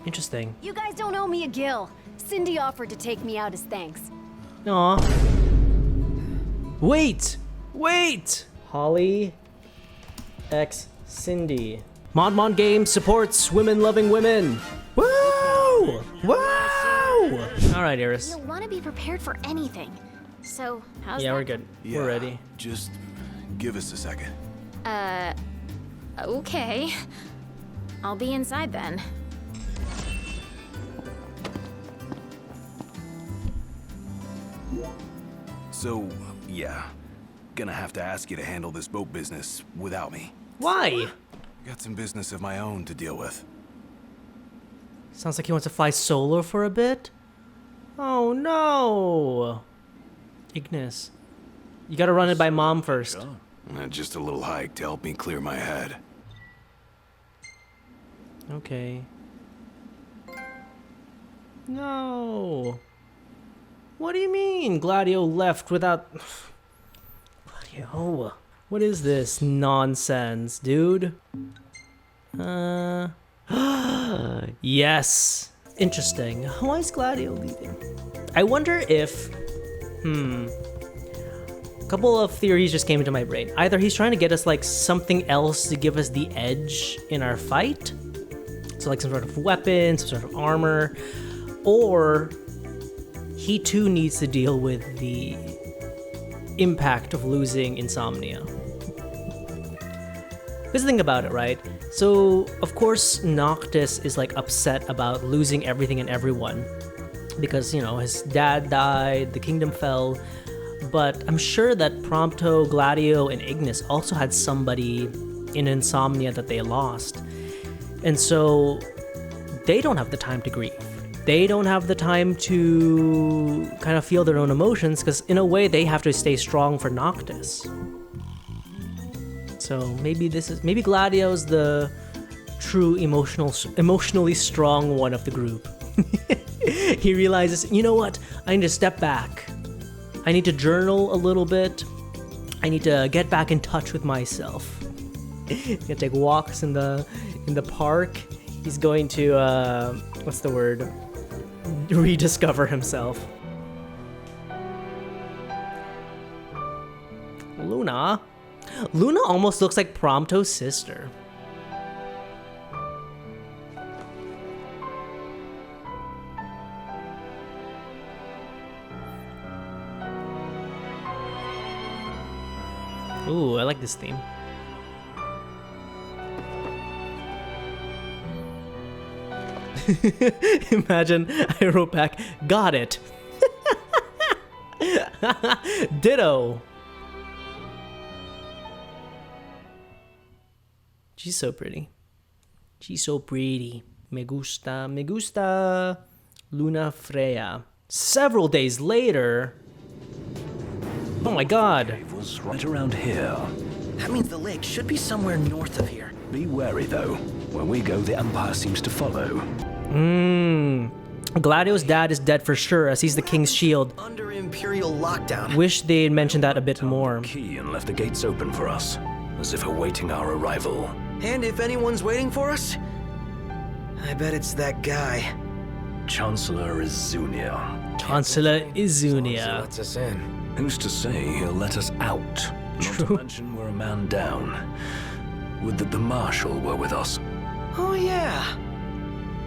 Interesting. You guys don't owe me a gill. Cindy offered to take me out as thanks. Aw. Wait! Wait! Holly X Cindy. Mon Games supports women-loving women. Woo! Woo! Alright, Iris. You'll want to be prepared for anything. So, how's Yeah, that? we're good. Yeah, We're ready. Just give us a second. Okay. I'll be inside then. So, yeah. Gonna have to ask you to handle this boat business without me. Why? Got some business of my own to deal with. Sounds like he wants to fly solo for a bit. Oh no! Ignis. You gotta run it by Mom first. Just a little hike to help me clear my head. Okay. No. What do you mean? Gladio left without... Gladio. What is this nonsense, dude? Yes. Interesting. Why is Gladio leaving? I wonder if... A couple of theories just came into my brain. Either he's trying to get us like something else to give us the edge in our fight. So like some sort of weapon, some sort of armor. Or he too needs to deal with the impact of losing Insomnia. Because think about it, right? So, of course, Noctis is like upset about losing everything and everyone. Because, you know, his dad died, the kingdom fell. But I'm sure that Prompto, Gladio, and Ignis also had somebody in Insomnia that they lost. And so, they don't have the time to grieve. They don't have the time to kind of feel their own emotions, because in a way they have to stay strong for Noctis. So maybe Gladio's the true emotionally strong one of the group. He realizes, you know what? I need to step back. I need to journal a little bit. I need to get back in touch with myself. He's gonna take walks in the park. He's going to what's the word? Rediscover himself. Luna almost looks like Prompto's sister. Ooh, I like this theme. Imagine I wrote back, got it. Ditto. She's so pretty. She's so pretty. Me gusta. Luna Freya. Several days later. Oh my god. Cave was right around here. That means the lake should be somewhere north of here. Be wary though. Where we go, the Empire seems to follow. Gladio's dad is dead for sure, as he's the king's shield. Under Imperial lockdown. Wish they had mentioned that a bit more. Key and left the gates open for us, as if awaiting our arrival. And if anyone's waiting for us, I bet it's that guy. Chancellor Izunia. Chancellor Izunia. Lets us in. Who's to say he'll let us out? True. Not to mention we're a man down. Would that the Marshal were with us. Oh yeah.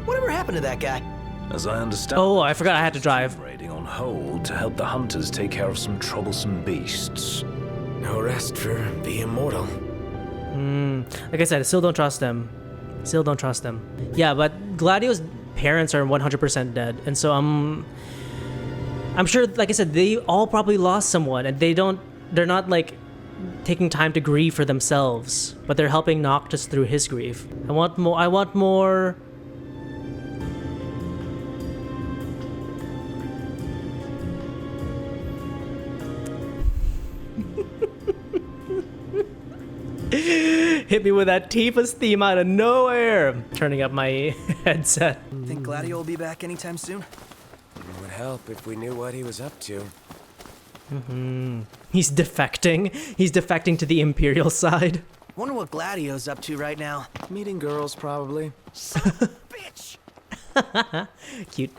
Whatever happened to that guy? As I understand, Oh, I forgot I had to drive. raiding on hold to help the hunters take care of some troublesome beasts. No rest for the immortal. Like I said, I still don't trust them. Yeah, but Gladio's parents are 100% dead, and so I'm sure, like I said, they all probably lost someone, and they're not like taking time to grieve for themselves, but they're helping Noctis through his grief. I want more. Hit me with that Tifa's theme out of nowhere. Turning up my headset. Think Gladio will be back anytime soon? It would help if we knew what he was up to. He's defecting. He's defecting to the Imperial side. Wonder what Gladio's up to right now. Meeting girls, probably. Bitch! Cute.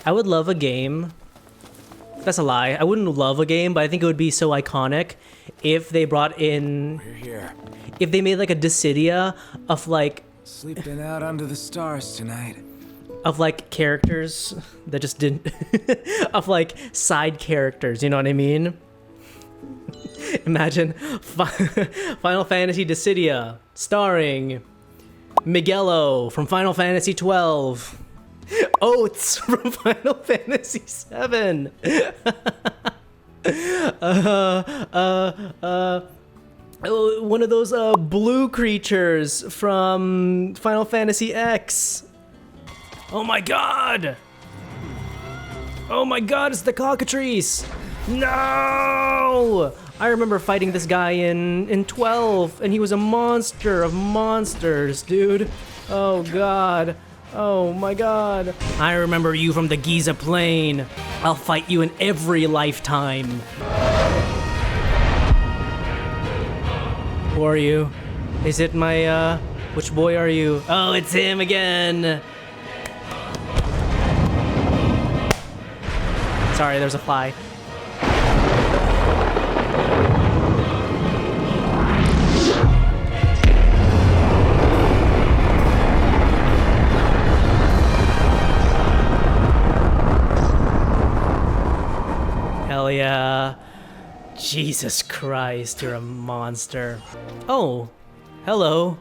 I would love a game. That's a lie. I wouldn't love a game, but I think it would be so iconic if they brought in... We're here. If they made like a Dissidia of like... Sleeping out under the stars tonight. Of like characters that just didn't... of like side characters, you know what I mean? Imagine Final Fantasy Dissidia starring Miguelo from Final Fantasy 12. Oates from Final Fantasy 7. One of those blue creatures from Final Fantasy X. Oh my god! Oh my god, it's the cockatrice! No! I remember fighting this guy in 12, and he was a monster of monsters, dude. Oh god. Oh my god. I remember you from the Giza Plain. I'll fight you in every lifetime. Who are you? Is it my, which boy are you? Oh, it's him again. Sorry, there's a fly. Hell yeah. Jesus Christ, you're a monster. Oh, hello.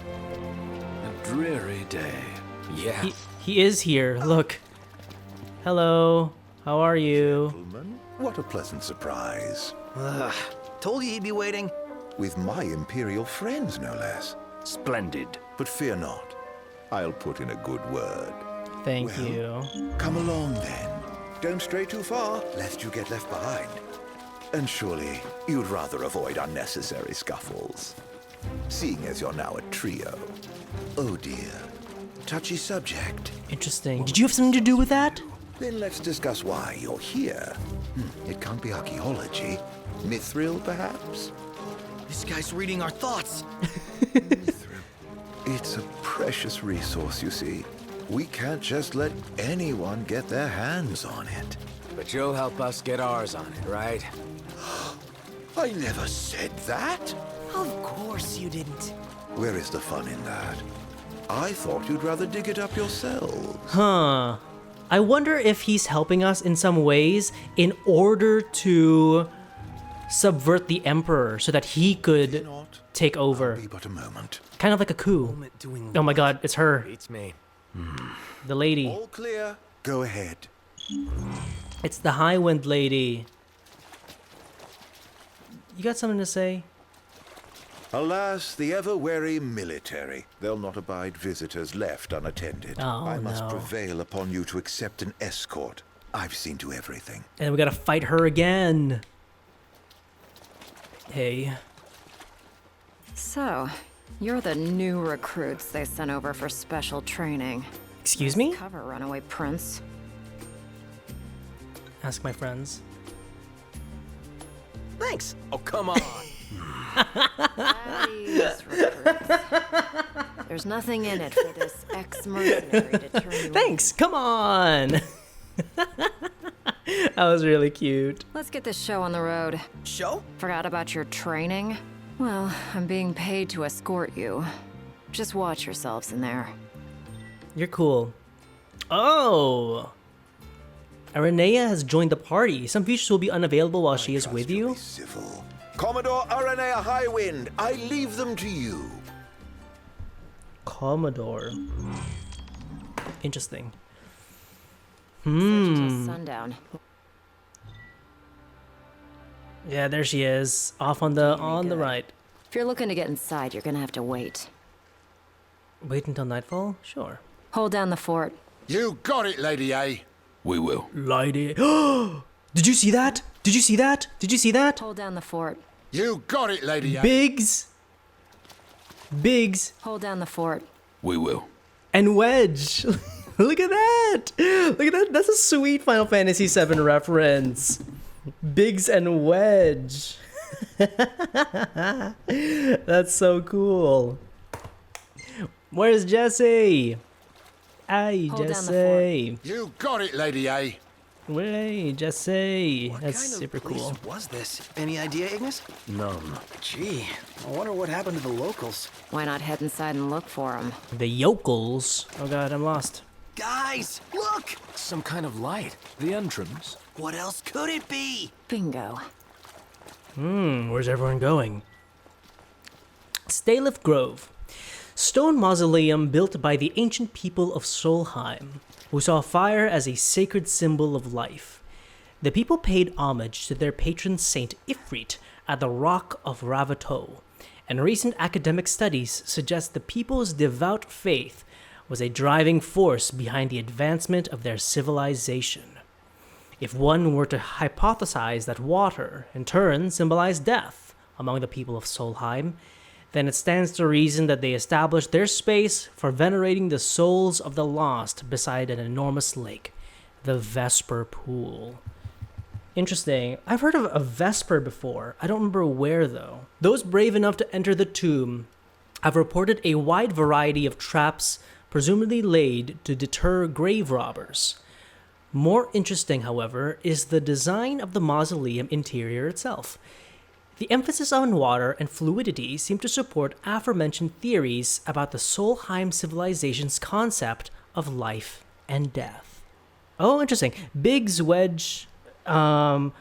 A dreary day. Yeah. He is here, look. Hello, how are you? Gentlemen, what a pleasant surprise. Told you he'd be waiting. With my imperial friends, no less. Splendid. But fear not. I'll put in a good word. Thank Well, you. Come along, then. Don't stray too far, lest you get left behind. And surely, you'd rather avoid unnecessary scuffles. Seeing as you're now a trio. Oh dear. Touchy subject. Interesting. Did you have something to do with that? Then let's discuss why you're here. It can't be archaeology. Mithril, perhaps? This guy's reading our thoughts. It's a precious resource, you see. We can't just let anyone get their hands on it. But you'll help us get ours on it, right? I never said that. Of course you didn't. Where is the fun in that? I thought you'd rather dig it up yourselves. Huh. I wonder if he's helping us in some ways in order to subvert the Emperor so that he could Not. take over. Be but a moment. Kind of like a coup. Doing Oh my god, it's her. Beats me. The lady. All clear. Go ahead. It's the High Wind lady. You got something to say? Alas, the ever-wary military. They'll not abide visitors left unattended. Oh, I must no. prevail upon you to accept an escort. I've seen to everything. And we gotta fight her again. Hey. So, you're the new recruits they sent over for special training. Excuse me? Cover, runaway prince. Ask my friends. Thanks. Oh, come on. These recruits. There's nothing in it for this ex-mercenary to turn you Thanks, come on! That was really cute. Let's get this show on the road. Show? Forgot about your training? Well, I'm being paid to escort you. Just watch yourselves in there. You're cool. Oh! Aranea has joined the party. Some features will be unavailable while she is Trust with you'll you. be civil. Commodore Aranea Highwind, I leave them to you. Commodore. Interesting. Until sundown. Yeah, there she is. Off on the good. right. If you're looking to get inside, you're gonna have to wait. Wait until nightfall? Sure. Hold down the fort. You got it, Lady A. We will. Lady. Did you see that? Did you see that? Did you see that? Hold down the fort. You got it, Lady A. Biggs. Biggs Hold down the fort. We will. and Wedge. Look at that. Look at that. That's a sweet Final Fantasy VII reference. Biggs and Wedge. That's so cool. Where's Jesse? Hey, Hold down the Jesse. You got it, Lady A. Way, Jesse. What That's kind of super place cool. was this? Any idea, Ignis? None. Gee, I wonder what happened to the locals. Why not head inside and look for them? The yokels. Oh god, I'm lost. Guys, look! Some kind of light. The entrance? What else could it be? Bingo. Where's everyone going? Staelith Grove. Stone mausoleum built by the ancient people of Solheim, who saw fire as a sacred symbol of life. The people paid homage to their patron saint Ifrit at the Rock of Ravato, and recent academic studies suggest the people's devout faith was a driving force behind the advancement of their civilization. If one were to hypothesize that water, in turn, symbolized death among the people of Solheim, then it stands to reason that they established their space for venerating the souls of the lost beside an enormous lake, the Vesper Pool. Interesting. I've heard of a Vesper before. I don't remember where, though. Those brave enough to enter the tomb have reported a wide variety of traps presumably laid to deter grave robbers. More interesting, however, is the design of the mausoleum interior itself. The emphasis on water and fluidity seem to support aforementioned theories about the Solheim civilization's concept of life and death. Oh, interesting. Biggs, Wedge, and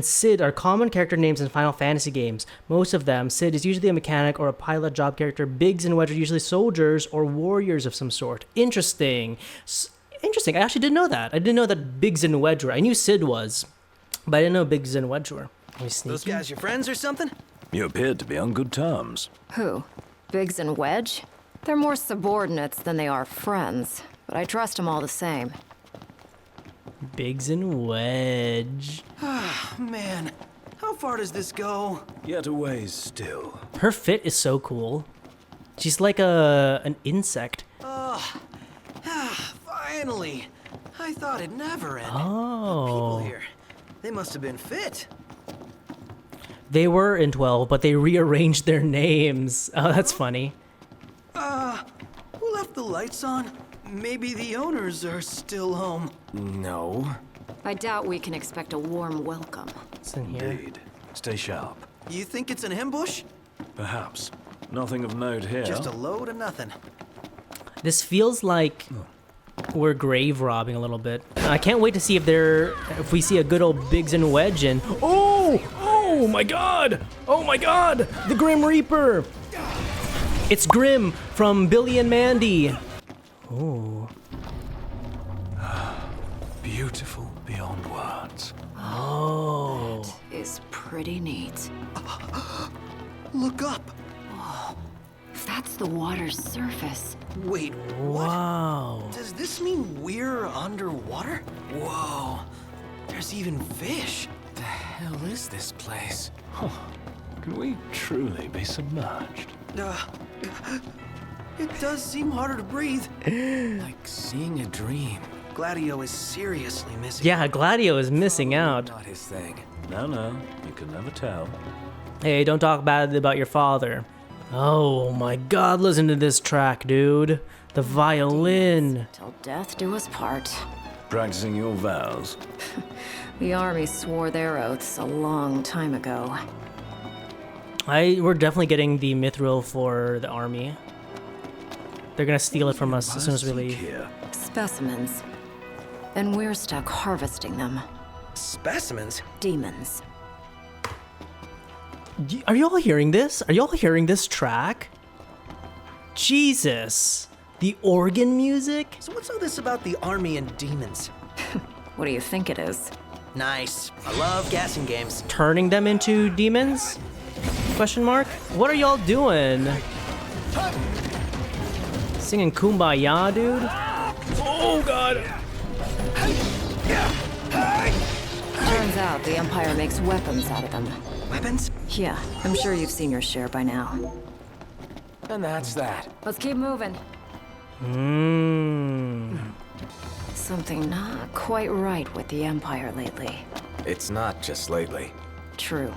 Sid are common character names in Final Fantasy games. Most of them, Sid is usually a mechanic or a pilot job character. Biggs and Wedge are usually soldiers or warriors of some sort. Interesting. Interesting. I actually didn't know that. I didn't know that Biggs and Wedge were. I knew Sid was, but I didn't know Biggs and Wedge were. Those guys your friends or something? You appeared to be on good terms. Who? Biggs and Wedge? They're more subordinates than they are friends, but I trust them all the same. Biggs and Wedge. Ah, man. How far does this go? Yet a ways still. Her fit is so cool. She's like an insect. Finally. I thought it'd never end. Oh. People here. They must have been fit. They were in 12, but they rearranged their names. Oh, that's funny. Who left the lights on? Maybe the owners are still home. No. I doubt we can expect a warm welcome. What's in here? Indeed. Stay sharp. You think it's an ambush? Perhaps. Nothing of note here. Just a load of nothing. This feels like we're grave robbing a little bit. I can't wait to see if we see a good old Biggs and Wedge and oh my god! Oh my god! The Grim Reaper! It's Grim from Billy and Mandy. Oh. Beautiful beyond words. Oh. Is pretty neat. Look up. That's the water's surface. Wait, what? Wow. Does this mean we're underwater? Whoa. There's even fish. The hell is this place? Can we truly be submerged? It does seem harder to breathe. Like seeing a dream. Gladio is seriously missing. Yeah, Gladio is missing out. Not his thing. No, you can never tell. Hey, don't talk badly about your father. Oh my god, listen to this track, dude. The violin. Till death do us part. Practicing your vows. The army swore their oaths a long time ago. We're definitely getting the mithril for the army. They're gonna steal it from us as soon as we leave. Here. Specimens. And we're stuck harvesting them. Specimens? Demons. Are y'all hearing this? Are y'all hearing this track? Jesus. The organ music? So what's all this about the army and demons? What do you think it is? Nice. I love guessing games. Turning them into demons? Question mark? What are y'all doing? Singing Kumbaya, dude? Oh god! Turns out the Empire makes weapons out of them. Weapons? Yeah, I'm sure you've seen your share by now. And that's that. Let's keep moving. Mmm. Something not quite right with the Empire lately. It's not just lately. True.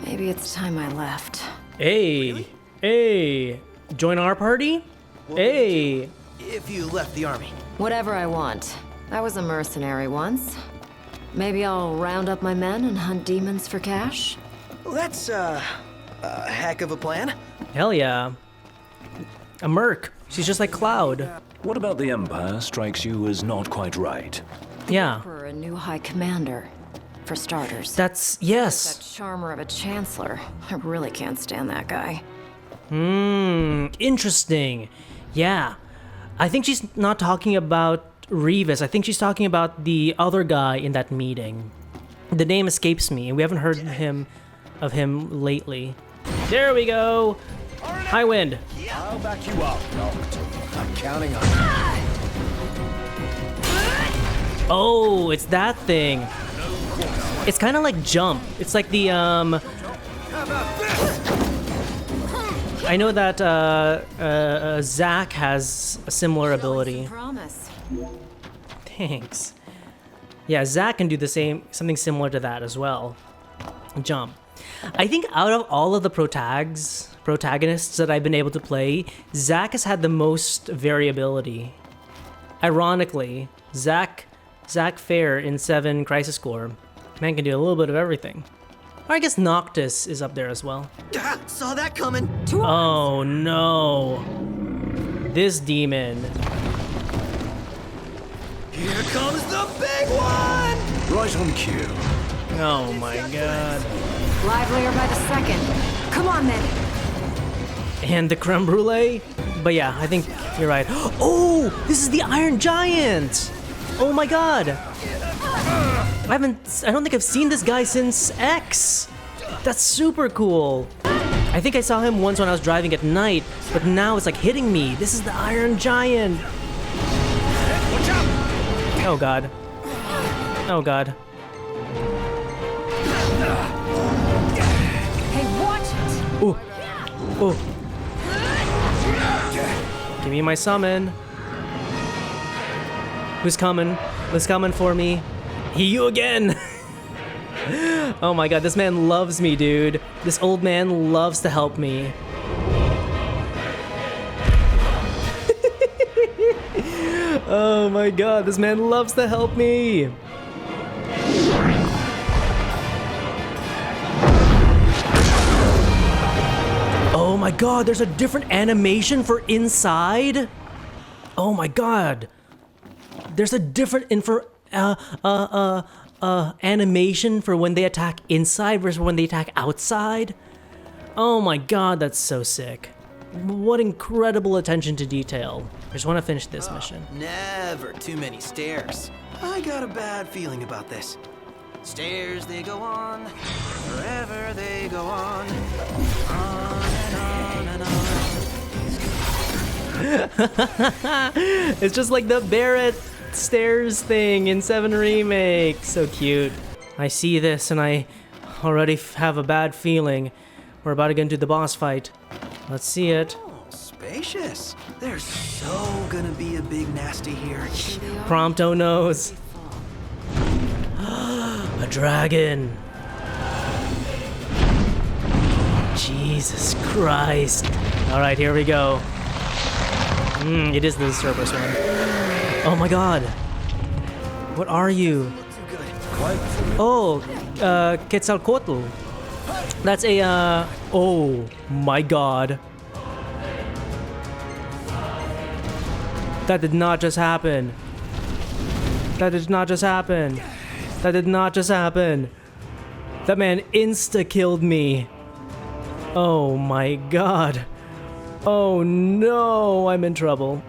Maybe it's time I left. Hey! Hey! Join our party? Hey! if you left the army? Whatever I want. I was a mercenary once. Maybe I'll round up my men and hunt demons for cash? That's, a heck of a plan. Hell yeah. A merc. She's just like Cloud. What about the Empire strikes you as not quite right? Yeah. For a new high commander, for starters. That's... yes. That charmer of a chancellor. I really can't stand that guy. Interesting. Yeah. I think she's not talking about Revis. I think she's talking about the other guy in that meeting. The name escapes me, and we haven't heard of him lately. There we go. High wind. I'll back you up, Noct. I'm counting on Oh, it's that thing. It's kind of like jump. It's like the I know that Zack has a similar ability. Promise. Thanks. Yeah, Zack can do the same, something similar to that as well. Jump. I think out of all of the protagonists that I've been able to play, Zack has had the most variability. Ironically, Zack Fair in 7 Crisis Core, man can do a little bit of everything. Or I guess Noctis is up there as well. Ah, saw that coming. Oh no. This demon. Here comes the big one! Right on cue. Oh my god. Livelier by the second. Come on, then. And the creme brulee? But yeah, I think you're right. Oh, this is the Iron Giant! Oh my god! I don't think I've seen this guy since X! That's super cool! I think I saw him once when I was driving at night, but now it's like hitting me. This is the Iron Giant! Oh god. Oh god. Hey, watch it! Ooh. Ooh. Give me my summon. Who's coming? Who's coming for me? You again! Oh my god, this man loves me, dude. This old man loves to help me. Oh my god, this man loves to help me. Oh my god, there's a different animation for inside? Oh my god. There's a different animation for when they attack inside versus when they attack outside. Oh my god, that's so sick. What incredible attention to detail. I just want to finish this mission. Never too many stairs. I got a bad feeling about this. Stairs, they go on, forever they go on and on and on. It's just like the Barrett stairs thing in 7 Remake. So cute. I see this and I already have a bad feeling. We're about to get into the boss fight. Let's see it. Oh, spacious. There's so gonna be a big nasty here. Prompto knows. A dragon. Jesus Christ. Alright, here we go. It is the Cerberus one. Oh my god. What are you? Oh, Quetzalcoatl. That's a, oh my god. That did not just happen. That did not just happen. That did not just happen. That man insta-killed me. Oh my god. Oh no, I'm in trouble.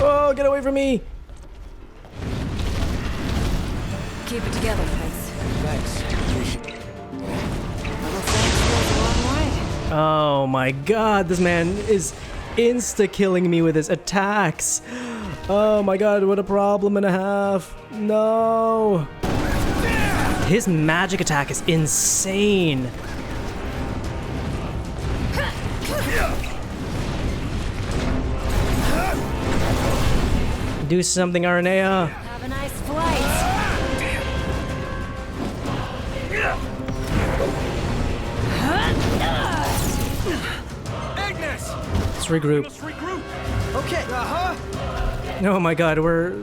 Oh, get away from me! Keep it together, Prince. Thanks. Little thanks goes a long way. Oh my god, this man is insta-killing me with his attacks. Oh my god, what a problem and a half. No! His magic attack is insane. Do something, Aranea. Have a nice flight. regroup. Okay. Oh my god, we're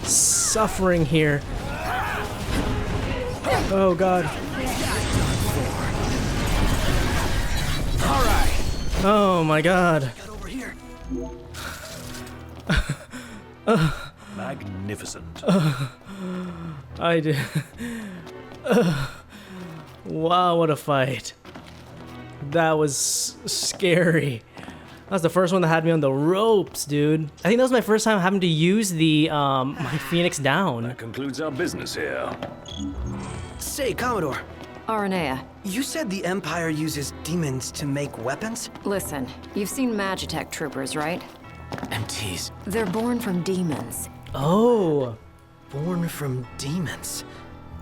suffering here. Oh god. All right. Oh my god. Get over here. Magnificent. I did. Wow, what a fight. That was scary. That was the first one that had me on the ropes, dude. I think that was my first time having to use the my Phoenix down. That concludes our business here. Say, Commodore, Aranea, you said the Empire uses demons to make weapons? listen. You've seen Magitech troopers, right? MTs. They're born from demons. Oh. Born from demons.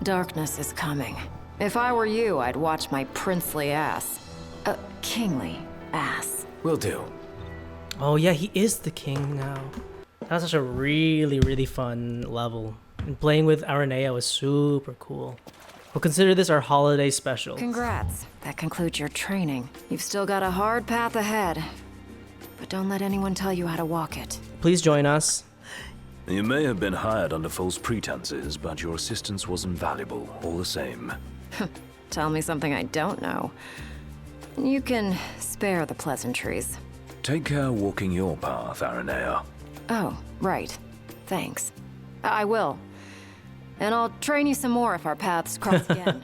Darkness is coming. If I were you, I'd watch my princely ass. Kingly ass. Will do. Oh yeah, he is the king now. That was such a really, really fun level. And playing with Aranea was super cool. We'll consider this our holiday special. Congrats. That concludes your training. You've still got a hard path ahead. But don't let anyone tell you how to walk it. Please join us. You may have been hired under false pretenses, but your assistance was invaluable, all the same. Tell me something I don't know. You can spare the pleasantries. Take care walking your path, Aranea. Oh, right. Thanks. I will. And I'll train you some more if our paths cross again.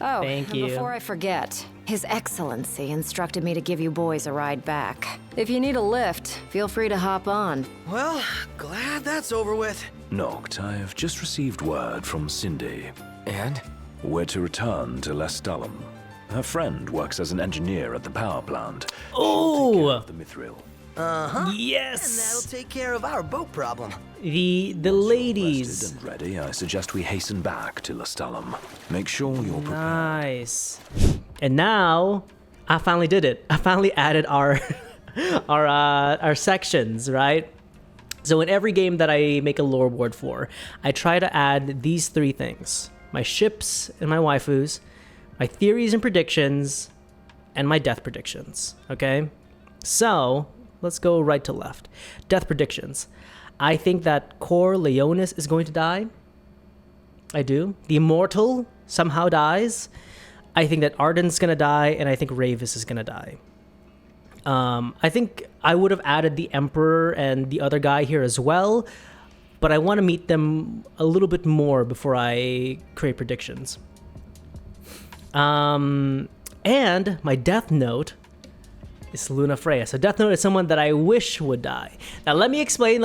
Oh, Thank and you. before I forget, His Excellency instructed me to give you boys a ride back. If you need a lift, feel free to hop on. Well, glad that's over with. Noct, I have just received word from Cindy. And? We're to return to Lestallum. Her friend works as an engineer at the power plant. Oh! She'll take care of the mithril. And Yes! that'll take care of our boat problem. The Rested ladies. and ready, I suggest we hasten back to Lestallum. Make sure you're prepared. Nice. And now, I finally did it. I finally added our our sections, right? So in every game that I make a lore board for, I try to add these three things. My ships and my waifus, my theories and predictions, and my death predictions, okay? So, let's go right to left. Death predictions. I think that Cor Leonis is going to die. I do. The Immortal somehow dies. I think that Arden's gonna die, and I think Ravis is gonna die. I think I would have added the Emperor and the other guy here as well, but I want to meet them a little bit more before I create predictions. And my Death Note is Luna Freya. So Death Note is someone that I wish would die. Now let me explain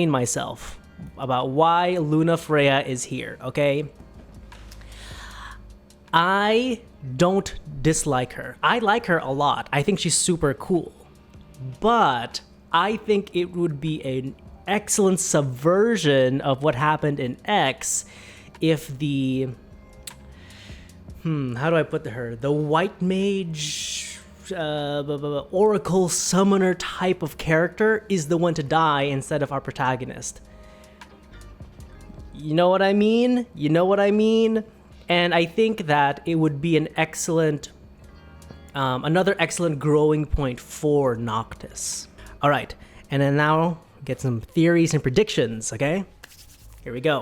myself about why Luna Freya is here, okay? I don't dislike her. I like her a lot. I think she's super cool. But I think it would be an excellent subversion of what happened in X if the... how do I put her? The white mage... oracle summoner type of character is the one to die instead of our protagonist. You know what I mean? And I think that it would be an excellent, another excellent growing point for Noctis. All right, and then now get some theories and predictions, okay? Here we go.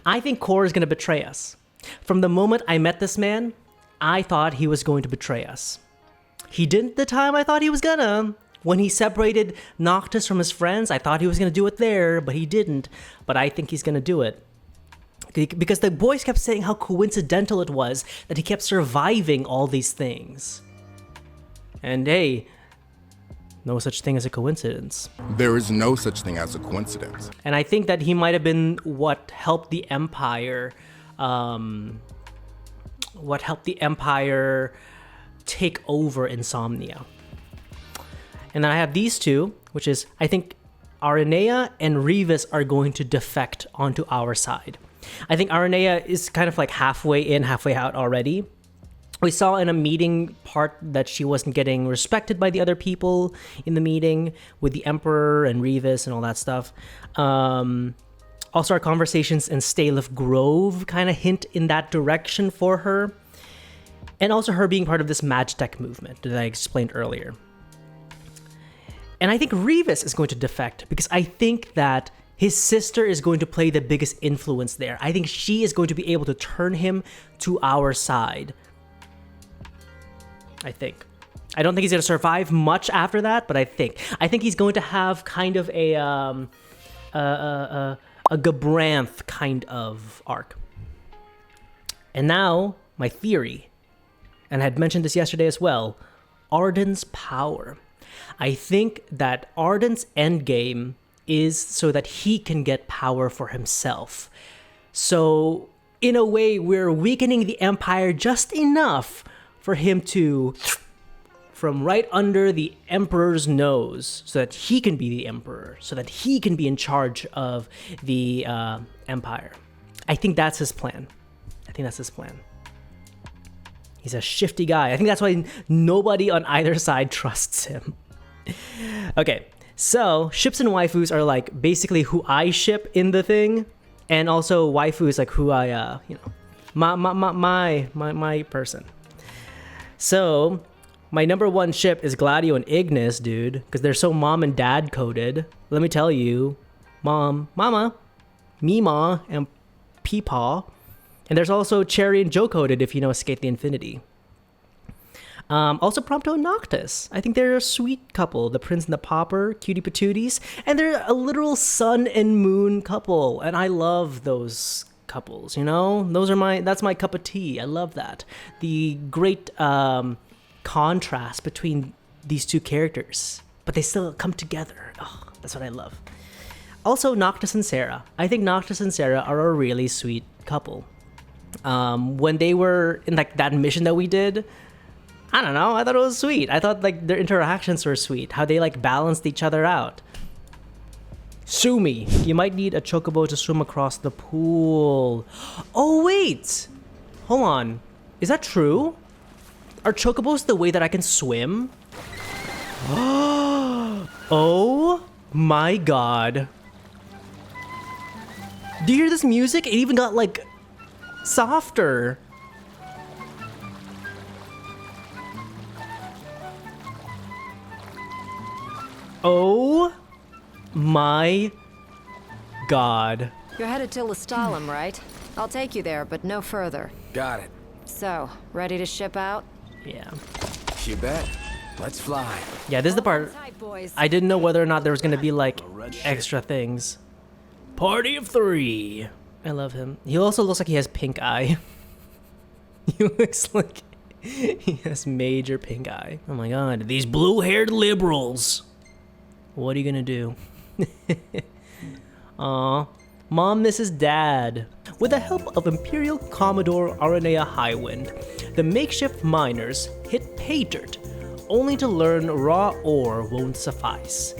I think Cor is gonna betray us. From the moment I met this man, I thought he was going to betray us. He didn't the time I thought he was gonna. When he separated Noctis from his friends, I thought he was gonna do it there, but he didn't. But I think he's gonna do it. Because the boys kept saying how coincidental it was that he kept surviving all these things. And hey, no such thing as a coincidence. There is no such thing as a coincidence. And I think that he might have been what helped the Empire, take over Insomnia. And then I have these two, which is, I think Aranea and Revis are going to defect onto our side. I think Aranea is kind of like halfway in, halfway out already. We saw in a meeting part that she wasn't getting respected by the other people in the meeting with the Emperor and Revis and all that stuff. Also, our conversations in Stalef Grove kind of hint in that direction for her. And also her being part of this Magitech movement that I explained earlier. And I think Revis is going to defect because I think that his sister is going to play the biggest influence there. I think she is going to be able to turn him to our side. I think. I don't think he's going to survive much after that, but I think he's going to have kind of a Gabranth kind of arc. And now, my theory, and I had mentioned this yesterday as well, Arden's power. I think that Arden's endgame is so that he can get power for himself. So, in a way, we're weakening the Empire just enough for him to, from right under the Emperor's nose, so that he can be the Emperor, so that he can be in charge of the Empire. I think that's his plan. He's a shifty guy. I think that's why nobody on either side trusts him. Okay, so ships and waifus are like basically who I ship in the thing, and also waifu is like who I, my person. So my number one ship is Gladio and Ignis, dude, because they're so mom and dad coded. Let me tell you, mama, Mima, and Peepaw. And there's also Cherry and Joe coded if you know Escape the Infinity. Also Prompto and Noctis. I think they're a sweet couple. The Prince and the Pauper, cutie patooties. And they're a literal sun and moon couple. And I love those couples, you know? That's my cup of tea. I love that. The great contrast between these two characters. But they still come together. Oh, that's what I love. Also, Noctis and Sarah. I think Noctis and Sarah are a really sweet couple. When they were in like that mission that we did, I don't know, I thought it was sweet. I thought like their interactions were sweet, how they like balanced each other out. Sumi, you might need a chocobo to swim across the pool. Oh wait, hold on, is that true? Are chocobos the way that I can swim? Oh my god. Do you hear this music? It even got like softer. Oh my god. You're headed to Lestallum, right? I'll take you there, but no further. Got it. So, ready to ship out? Yeah. You bet. Let's fly. Yeah, this is the part Tight, boys. I didn't know whether or not there was gonna be like extra things. Party of 3. I love him. He also looks like he has pink eye. He looks like he has major pink eye. Oh my god, these blue-haired liberals. What are you gonna do? Aw, Mom misses Dad. With the help of Imperial Commodore Aranea Highwind, the makeshift miners hit pay dirt, only to learn raw ore won't suffice.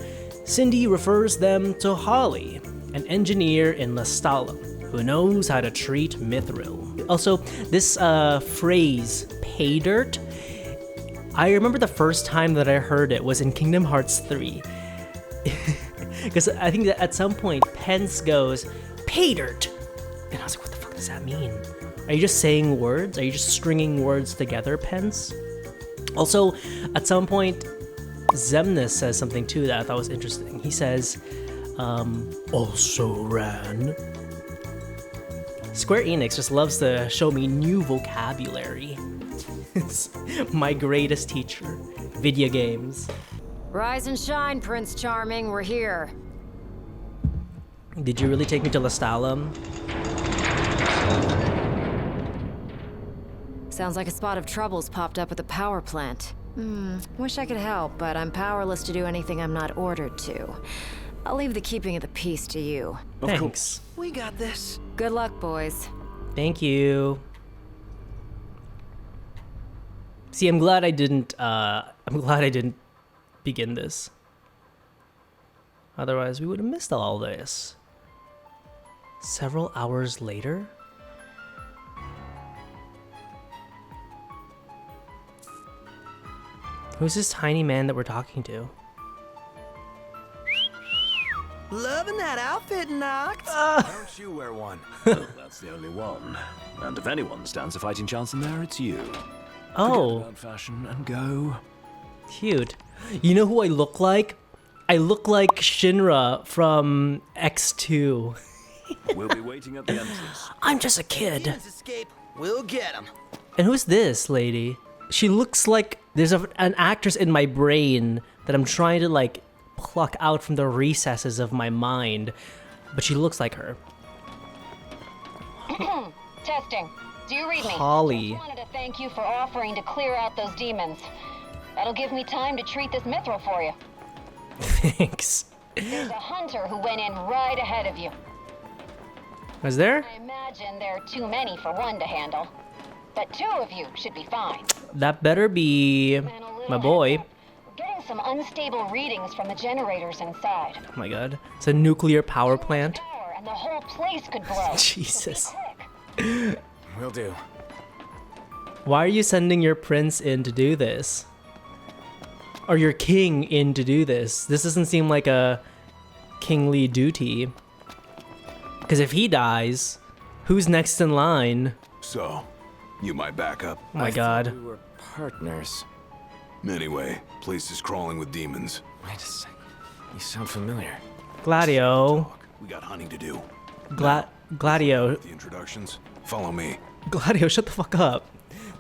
Cindy refers them to Holly, an engineer in Lestallum, who knows how to treat Mithril. Also, this phrase, pay dirt, I remember the first time that I heard it was in Kingdom Hearts 3. Because I think that at some point, Pence goes, pay dirt! And I was like, what the fuck does that mean? Are you just saying words? Are you just stringing words together, Pence? Also, at some point, Zemnis says something too that I thought was interesting. He says, also ran. Square Enix just loves to show me new vocabulary. It's my greatest teacher. Video games. Rise and shine, Prince Charming. We're here. Did you really take me to Lestallum? Sounds like a spot of trouble's popped up at the power plant. Wish I could help, but I'm powerless to do anything I'm not ordered to. I'll leave the keeping of the peace to you. Thanks. We got this. Good luck, boys. Thank you. See, I'm glad I didn't begin this. Otherwise, we would have missed all this. Several hours later? Who's this tiny man that we're talking to? Loving that outfit, Noct. Don't you wear one? Well, that's the only one. And if anyone stands a fighting chance in there, it's you. Oh, Forget about fashion and go. cute. You know who I look like? I look like Shinra from X2. We'll be waiting at the entrance. I'm just a kid. Demons escape, we'll get them. And who's this lady? She looks like there's an actress in my brain that I'm trying to like pluck out from the recesses of my mind, but she looks like her. Testing. Do you read me? Holly. Just wanted to thank you for offering to clear out those demons. That'll give me time to treat this mithril for you. Thanks. There's a hunter who went in right ahead of you. Was there? I imagine there are too many for one to handle. But 2 of you should be fine. That better be And a little my boy. heads up, we're getting some unstable readings from the generators inside. Oh my god. It's a nuclear power plant. Power and the whole place could blow. Jesus. So be quick. Will do. Why are you sending your prince in to do this? Or your king in to do this? This doesn't seem like a kingly duty. Because if he dies, who's next in line? So, you might back up. Oh my I god. thought we were partners. Anyway, place is crawling with demons. Wait a second. You sound familiar. Gladio. We got hunting to do. Gladio. The introductions. Follow me. Gladio, shut the fuck up.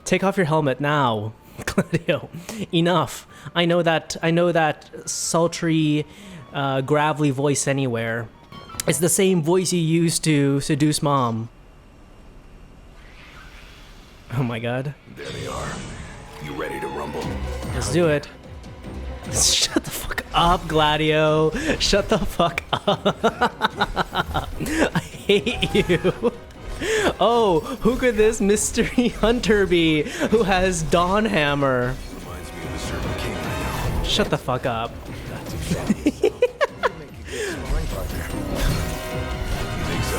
Take off your helmet now. Gladio, enough. I know that sultry, gravelly voice anywhere. It's the same voice you used to seduce mom. Oh my god. There they are. You ready to rumble? Let's do it. Shut the fuck up, Gladio. Shut the fuck up. I hate you. Oh, who could this mystery hunter be who has Dawn Hammer? Reminds me of a certain king I know. Shut the fuck up. Not too shabby. You make a good sparring partner. You think so?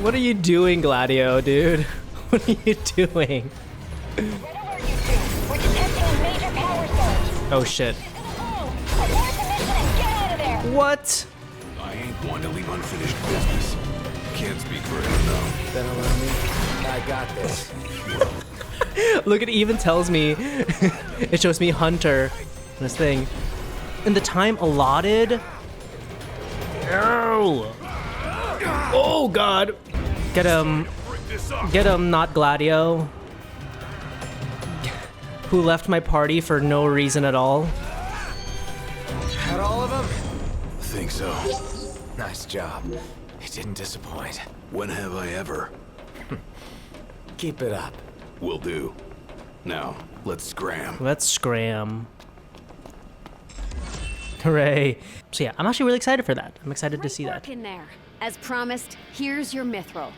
What are you doing, Gladio, dude? What are you doing? Right alert, you 2. We're detecting a major power surge. Oh shit. Abort the mission and get out of there. What? I ain't one to leave unfinished business. Can't speak for him, though. Then allow me. I got this. Look, it even tells me, it shows me Hunter, this thing. In the time allotted? Ow! Oh god! Get him, not Gladio. Who left my party for no reason at all. Had all of them? Think so. Nice job. You didn't disappoint. When have I ever? Keep it up. Will do. Now, let's scram. Let's scram. Hooray. So yeah, I'm actually really excited for that. I'm excited to see that. Work in there. As promised, here's your mithril.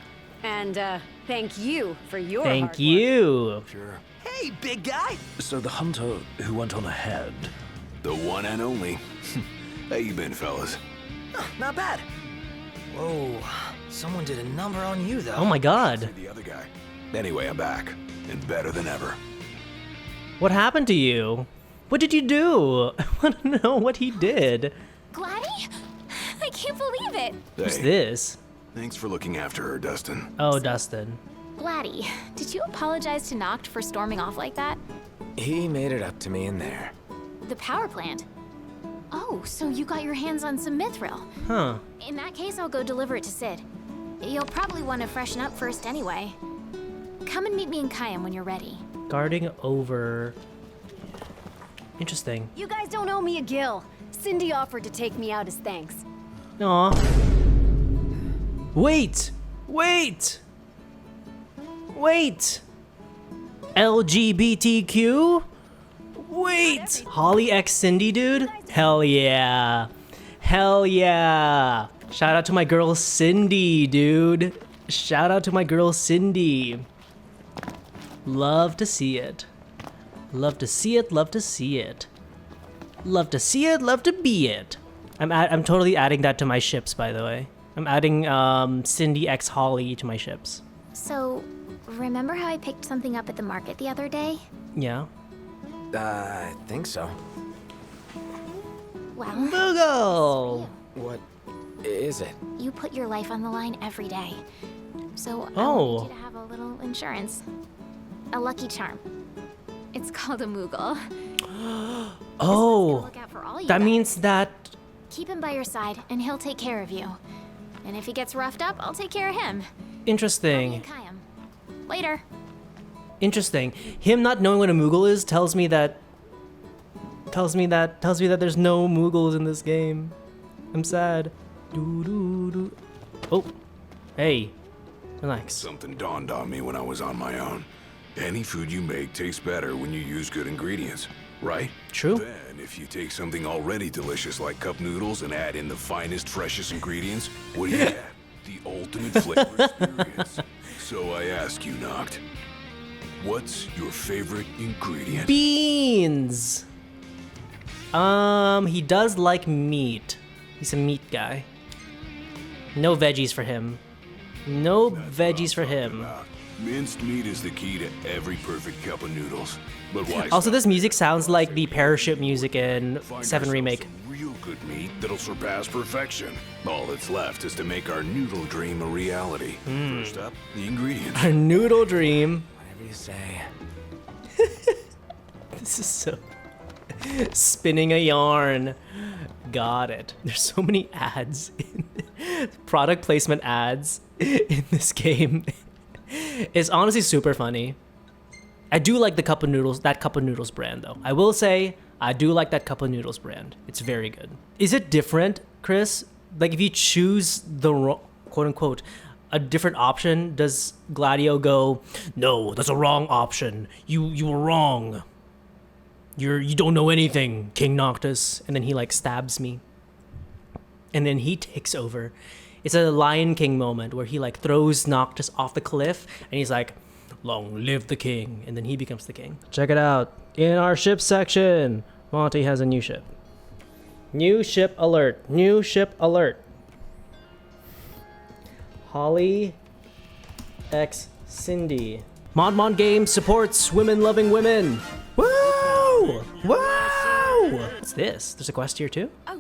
And thank you for your hard Thank work. you. Sure. Hey, big guy. So the hunter who went on ahead. The one and only. How you been, fellas? Not bad. Whoa, someone did a number on you, though. Oh my god. The other guy. Anyway, I'm back. And better than ever. What happened to you? What did you do? I want to know what he did. Gladdy? I can't believe it. Who's Hey, this? thanks for looking after her, Dustin. Oh, Dustin. Gladdy, did you apologize to Noct for storming off like that? He made it up to me in there. The power plant? Oh, so you got your hands on some mithril. Huh. In that case, I'll go deliver it to Sid. You'll probably want to freshen up first anyway. Come and meet me in Kayam when you're ready. Guarding over. Interesting. You guys don't owe me a gill. Cindy offered to take me out as thanks. Aw. Wait! Wait! Wait! LGBTQ? Wait! Holly X Cindy, dude? Hell yeah. Hell yeah. Shout out to my girl Cindy, dude. Shout out to my girl Cindy. Love to see it. Love to see it, love to see it. Love to see it, love to be it. I'm totally adding that to my ships, by the way. I'm adding Cindy X Holly to my ships. So, remember how I picked something up at the market the other day? Yeah. I think so. Well, Boogle! What is it? you put your life on the line every day. So, I Oh. want you to have a little insurance. A lucky charm. It's called a Moogle. Oh! Look out for all all you That got. means that... Keep him by your side, and he'll take care of you. And if he gets roughed up, I'll take care of him. Interesting. Kayam. Later. Interesting. Him not knowing what a Moogle is tells me that there's no Moogles in this game. I'm sad. Oh. Hey. Relax. Something dawned on me when I was on my own. Any food you make tastes better when you use good ingredients, right? True. Then, if you take something already delicious like cup noodles and add in the finest, freshest ingredients, what do you get? The ultimate flavor experience. So I ask you, Noct, what's your favorite ingredient? Beans! He does like meat. He's a meat guy. No veggies for him. No veggies for him. Minced meat is the key to every perfect cup of noodles. But why Also, stop this music sounds like the parachute music in Find 7 yourself Remake. some real good meat that'll surpass perfection. All that's left is to make our noodle dream a reality. First up, the ingredients. Our noodle dream. Whatever you say. This is so... Spinning a yarn. Got it. There's so many ads. Product placement ads in this game. It's honestly super funny. I do like the Cup of Noodles, that Cup of Noodles brand though. I will say, I do like that Cup of Noodles brand. It's very good. Is it different, Chris? Like if you choose the quote unquote, a different option, does Gladio go, no, that's a wrong option. You were wrong. You don't know anything, King Noctis. And then he like stabs me. And then he takes over. It's a Lion King moment where he like throws Noctis off the cliff and he's like, long live the king. And then he becomes the king. Check it out. In our ship section, Monty has a new ship. New ship alert. New ship alert. Holly X Cindy. Mon Games supports women-loving women. Woo! Woo! What's this? There's a quest here too? Oh,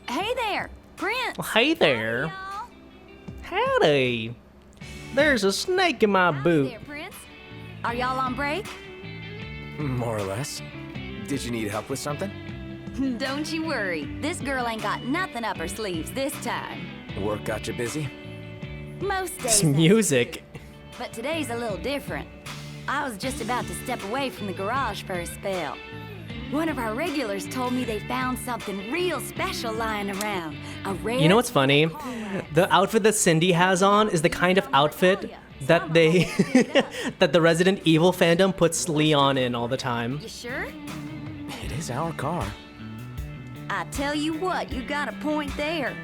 hey there, Prince. Well, hey there. Howdy. There's a snake in my boot. There, Prince. Are y'all on break? More or less. Did you need help with something? Don't you worry. This girl ain't got nothing up her sleeves this time. Work got you busy? Most days. This music. But today's a little different. I was just about to step away from the garage for a spell. One of our regulars told me they found something real special lying around. A rare... You know what's funny? The outfit that Cindy has on is the kind of outfit that they that the Resident Evil fandom puts Leon in all the time. You sure? It is our car. I tell you what, you got a point there.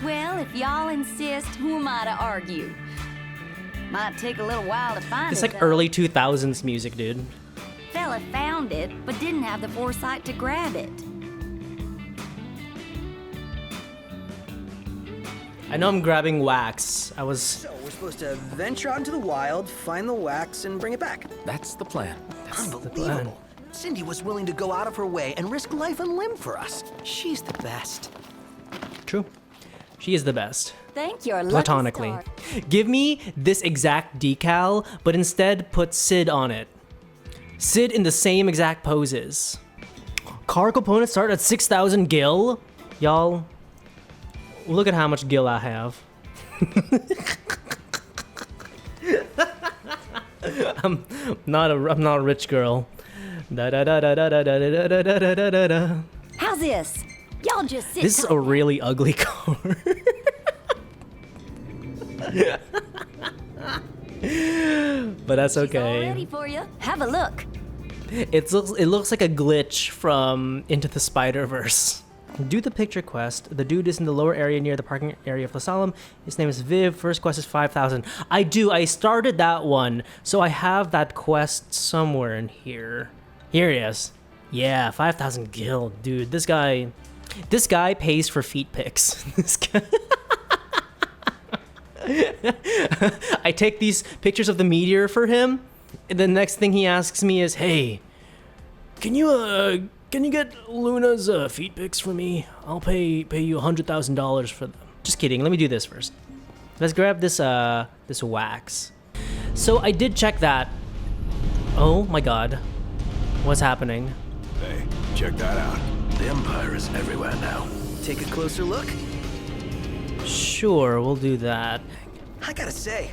Well, if y'all insist, who am I to argue? Might take a little while to find It's it, like though. early 2000s music, dude. Fella found it, but didn't have the foresight to grab it. I know I'm grabbing wax. I was... So we're supposed to venture out into the wild, find the wax, and bring it back. That's the plan. Unbelievable. Cindy was willing to go out of her way and risk life and limb for us. She's the best. True. She is the best. Thank your lucky Platonically. star. Give me this exact decal, but instead put Sid on it. Sid in the same exact poses. Car components start at 6,000 gil. Y'all, look at how much gil I have. I'm not a rich girl. Da da da da da da da da da da da da da. How's this? Y'all just sit This is tight. a really ugly car. But that's All okay. ready for you. Have a look. It looks like a glitch from Into the Spider-Verse. Do the picture quest. The dude is in the lower area near the parking area of Lestallum. His name is Viv. First quest is 5,000. I do. I started that one, so I have that quest somewhere in here. Here he is. Yeah, 5,000 gil, dude. This guy pays for feet pics. This guy. I take these pictures of the meteor for him, and the next thing he asks me is, "Hey, can you get Luna's feet pics for me? I'll pay you $100,000 for them." Just kidding. Let me do this first. Let's grab this this wax. So I did check that. Oh my God, what's happening? Hey, check that out. The Empire is everywhere now. Take a closer look? Sure, we'll do that. I gotta say,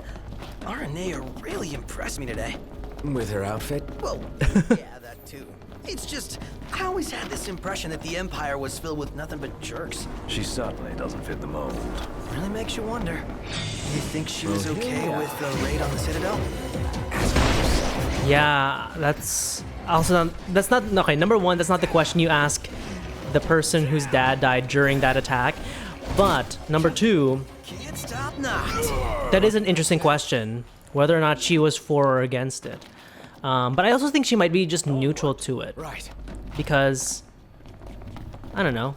Aranea really impressed me today. With her outfit? Well, yeah, that too. It's just, I always had this impression that the Empire was filled with nothing but jerks. She certainly doesn't fit the mold. Really makes you wonder. You think she was okay with the raid on the Citadel? Yeah, that's also that's not okay. Number one, that's not the question you ask the person whose dad died during that attack. But number two, Can't stop now. that is an interesting question, whether or not she was for or against it. But I also think she might be just neutral to it. Right. Because I don't know.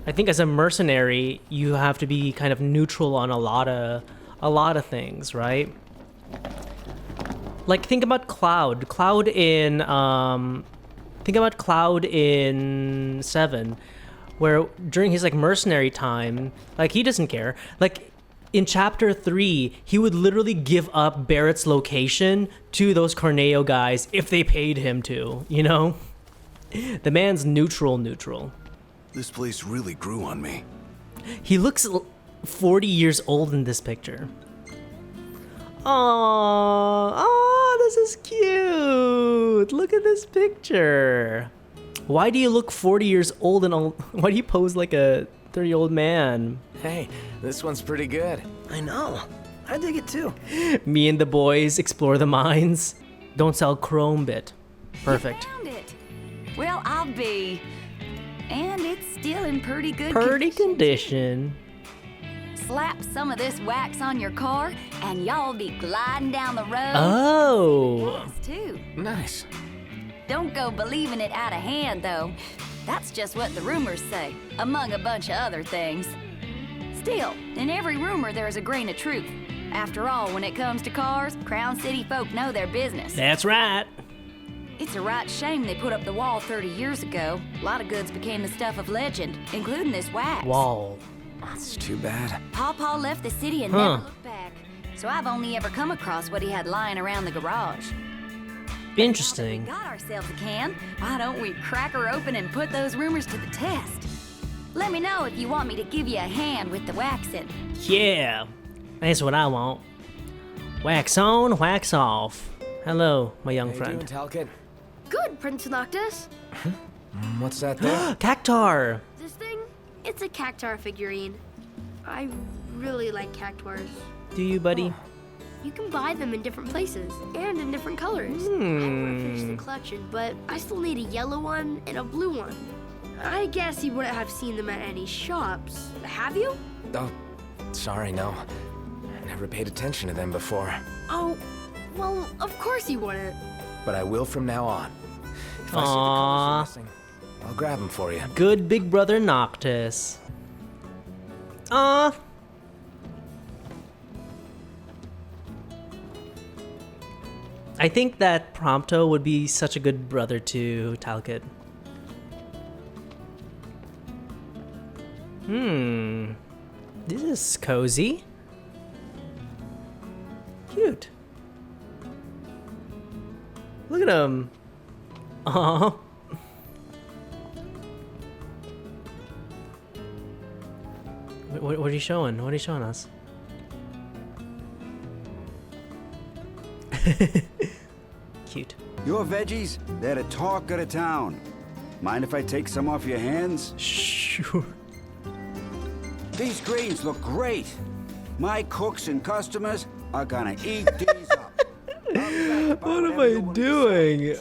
I think as a mercenary, you have to be kind of neutral on a lot of things, right? Like think about Cloud. Think about Cloud in 7, where during his like mercenary time, like he doesn't care. Like in chapter 3, he would literally give up Barrett's location to those Corneo guys if they paid him to, you know? The man's neutral. This place really grew on me. He looks 40 years old in this picture. Oh, this is cute. Look at this picture. Why do you look 40 years old and all? Why do you pose like a 30-year-old man? Hey, this one's pretty good. I know. I dig it too. Me and the boys explore the mines. Don't sell chrome bit. Perfect. Found it. Well, I'll be. And it's still in pretty good condition. Slap some of this wax on your car, and y'all be gliding down the road. Oh. Fast, too. Nice. Don't go believing it out of hand, though. That's just what the rumors say, among a bunch of other things. Still, in every rumor there's a grain of truth. After all, when it comes to cars, Crown City folk know their business. That's right. It's a right shame they put up the wall 30 years ago. A lot of goods became the stuff of legend, including this wax. Wall. That's too bad. Pawpaw left the city and never looked back, so I've only ever come across what he had lying around the garage. Interesting. We got ourselves a can. Why don't we crack her open and put those rumors to the test? Let me know if you want me to give you a hand with the waxing. Yeah, that's what I want. Wax on, wax off. Hello, my young friend. Doing, Talcott? Good, Prince Noctis. What's that there? Cactar. This thing? It's a cactar figurine. I really like cactuars. Do you, buddy? You can buy them in different places and in different colors. I want to finish the collection, but I still need a yellow one and a blue one. I guess you wouldn't have seen them at any shops. Have you? Oh, sorry, no. I never paid attention to them before. Oh, well, of course you wouldn't. But I will from now on. If I see the colors missing, I'll grab them for you. Good big brother Noctis. Aw. I think that Prompto would be such a good brother to Talcott. This is cozy. Cute. Look at him. Aww. What are you showing? What are you showing us? Cute. Your veggies, they're the talk of the town. Mind if I take some off your hands? Sure. These greens look great. My cooks and customers are gonna eat these up. What am I doing?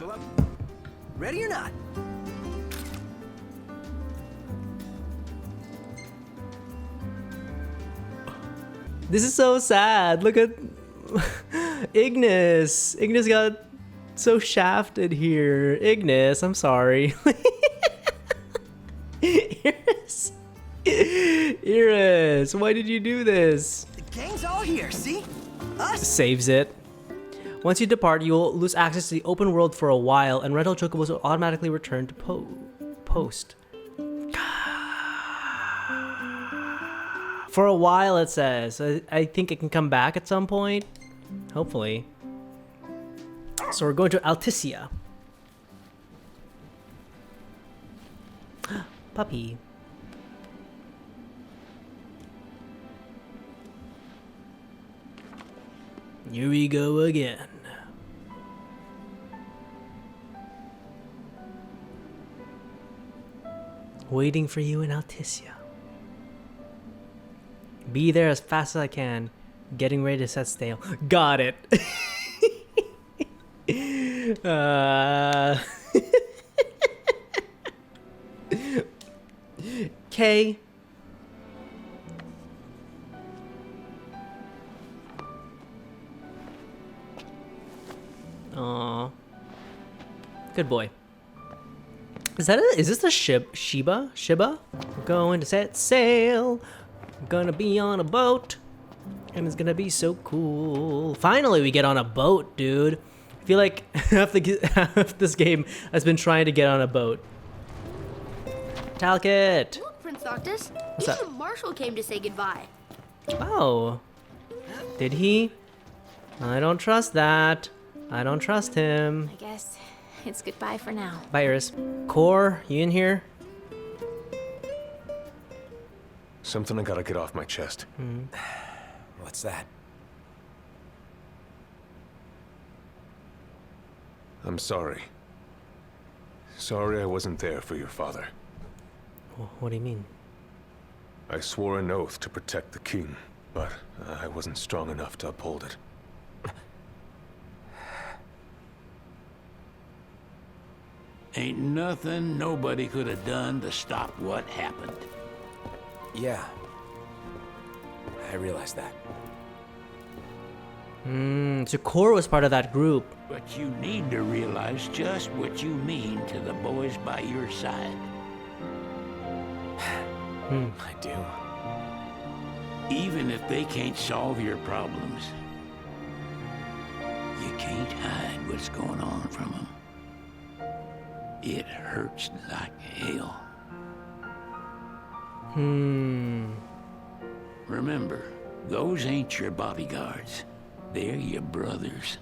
Ready or not? This is so sad. Look at Ignis. Ignis got so shafted here. Ignis, I'm sorry. Iris. Iris, why did you do this? The gang's all here, see? Us? Saves it. Once you depart, you will lose access to the open world for a while, and rental chocobos will automatically return to post. For a while, it says. I think it can come back at some point. Hopefully. So we're going to Alticia. puppy. Here we go again. Waiting for you in Alticia. Be there as fast as I can. Getting ready to set sail. Got it. K. Aww. Good boy. Is this the Shiba? Shiba? We're going to set sail. We're gonna be on a boat. And it's gonna be so cool. Finally, we get on a boat, dude. I feel like half this game has been trying to get on a boat. Talcott! Look, Prince Noctis. What's that? Even Marshall came to say goodbye. Oh. Did he? I don't trust that. I don't trust him. I guess it's goodbye for now. Bye, Iris. Core, you in here? Something I gotta get off my chest. What's that? I'm sorry. Sorry I wasn't there for your father. What do you mean? I swore an oath to protect the king, but I wasn't strong enough to uphold it. Ain't nothing nobody could have done to stop what happened. Yeah. I realize that. So Core was part of that group. But you need to realize just what you mean to the boys by your side. I do. Even if they can't solve your problems, you can't hide what's going on from them. It hurts like hell. Remember, those ain't your bodyguards. They're your brothers.